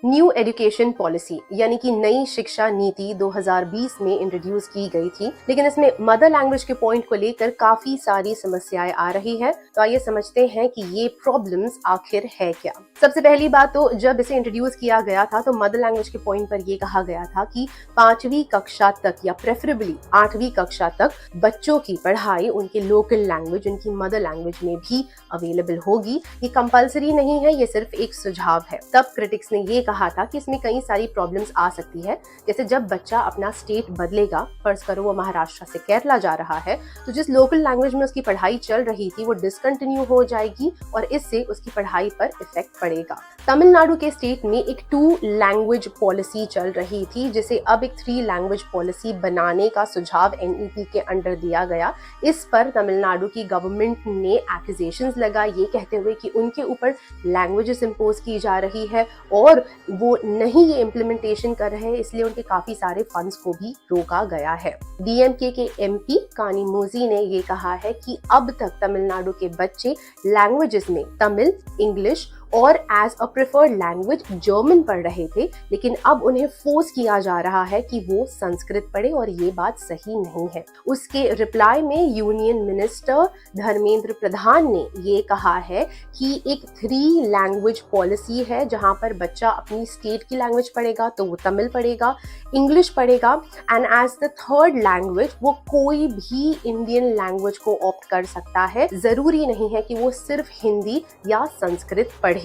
New education policy यानी कि नई शिक्षा नीति 2020 में इंट्रोड्यूस की गई थी, लेकिन इसमें मदर लैंग्वेज के पॉइंट को लेकर काफी सारी समस्याएं आ रही है। तो आइए समझते हैं कि ये प्रॉब्लम्स आखिर है क्या। सबसे पहली बात तो जब इसे इंट्रोड्यूस किया गया था तो मदर लैंग्वेज के पॉइंट पर यह कहा गया था कि 5वीं कक्षा तक या प्रेफरेबली 8वीं कक्षा तक बच्चों की पढ़ाई उनके लोकल लैंग्वेज, उनकी मदर लैंग्वेज में भी अवेलेबल होगी। ये कंपलसरी नहीं है, ये सिर्फ एक सुझाव है। तब क्रिटिक्स ने ये कहा था कि इसमें कई सारी प्रॉब्लम्स आ सकती है, जैसे जब बच्चा अपना स्टेट बदलेगा, फर्ज करो वो महाराष्ट्र से केरला जा रहा है, तो जिस लोकल लैंग्वेज में उसकी पढ़ाई चल रही थी वो डिसकंटिन्यू हो जाएगी और इससे उसकी पढ़ाई पर इफेक्ट पड़ेगा। तमिलनाडु के स्टेट में एक 2 लैंग्वेज पॉलिसी चल रही थी, जिसे अब एक 3 लैंग्वेज पॉलिसी बनाने का सुझाव एनईपी के अंडर दिया गया। इस पर तमिलनाडु की गवर्नमेंट ने एक्यूजेशंस लगाए, ये कहते हुए कि उनके ऊपर लैंग्वेजेस इंपोज की जा रही है और वो नहीं ये इम्प्लीमेंटेशन कर रहे हैं, इसलिए उनके काफी सारे फंड्स को भी रोका गया है। डीएमके के एमपी कानिमोजी ने ये कहा है कि अब तक तमिलनाडु के बच्चे लैंग्वेजेस में तमिल, इंग्लिश और as a preferred language German पढ़ रहे थे, लेकिन अब उन्हें फोर्स किया जा रहा है कि वो संस्कृत पढ़े और ये बात सही नहीं है। उसके रिप्लाई में यूनियन मिनिस्टर धर्मेंद्र प्रधान ने ये कहा है कि एक 3 लैंग्वेज पॉलिसी है, जहां पर बच्चा अपनी स्टेट की लैंग्वेज पढ़ेगा तो वो तमिल पढ़ेगा, इंग्लिश पढ़ेगा and as the 3rd language वो कोई भी इंडियन लैंग्वेज को ऑप्ट कर सकता है। जरूरी नहीं है कि वो सिर्फ हिंदी या संस्कृत पढ़े।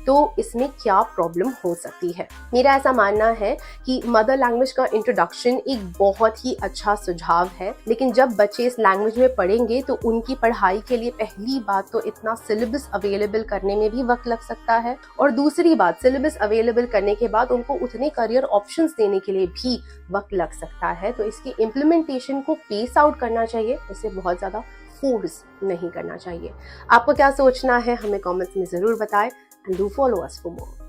तो इसमें क्या प्रॉब्लम हो सकती है? मेरा ऐसा मानना है कि मदर लैंग्वेज का इंट्रोडक्शन एक बहुत ही अच्छा सुझाव है, लेकिन जब बच्चे इस लैंग्वेज में पढ़ेंगे तो उनकी पढ़ाई के लिए पहली बात तो इतना सिलेबस अवेलेबल करने में भी वक्त लग सकता है, और दूसरी बात सिलेबस अवेलेबल करने के बाद उनको उतने करियर ऑप्शंस देने के लिए भी वक्त लग सकता है। तो इसकी इम्प्लीमेंटेशन को पेस आउट करना चाहिए, इसे बहुत ज्यादा फोर्स नहीं करना चाहिए। आपको क्या सोचना है हमें कमेंट्स में जरूर बताएं, and do follow us for more.